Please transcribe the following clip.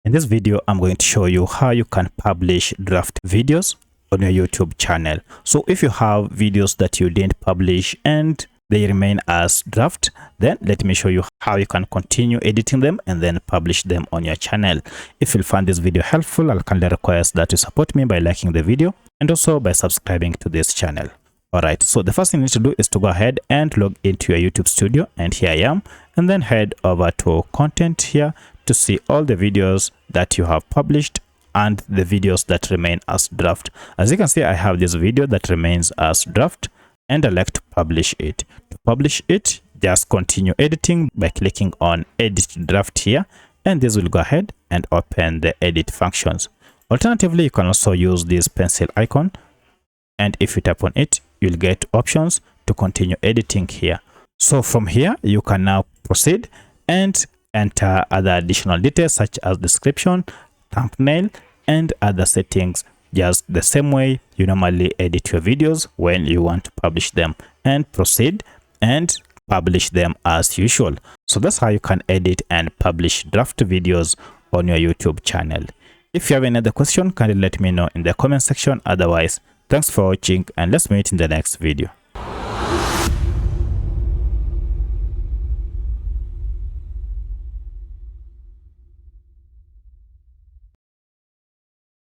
In this video, I'm going to show you how you can publish draft videos on your YouTube channel. So if you have videos that you didn't publish and they remain as draft, then let me show you how you can continue editing them and then publish them on your channel. If you find this video helpful, I'll kindly request that you support me by liking the video and also by subscribing to this channel. Alright, so the first thing you need to do is to go ahead and log into your YouTube studio, and here I am, and then head over to content here to see all the videos that you have published and the videos that remain as draft. As you can see, I have this video that remains as draft and I like to publish it. To publish it, just continue editing by clicking on edit draft here, and this will go ahead and open the edit functions. Alternatively, you can also use this pencil icon, and if you tap on it, you'll get options to continue editing here. So from here, you can now proceed and enter other additional details such as description, thumbnail, and other settings, just the same way you normally edit your videos when you want to publish them, and proceed and publish them as usual. So that's how you can edit and publish draft videos on your YouTube channel. If you have any other question, kindly let me know in the comment section. Otherwise, thanks for watching and let's meet in the next video.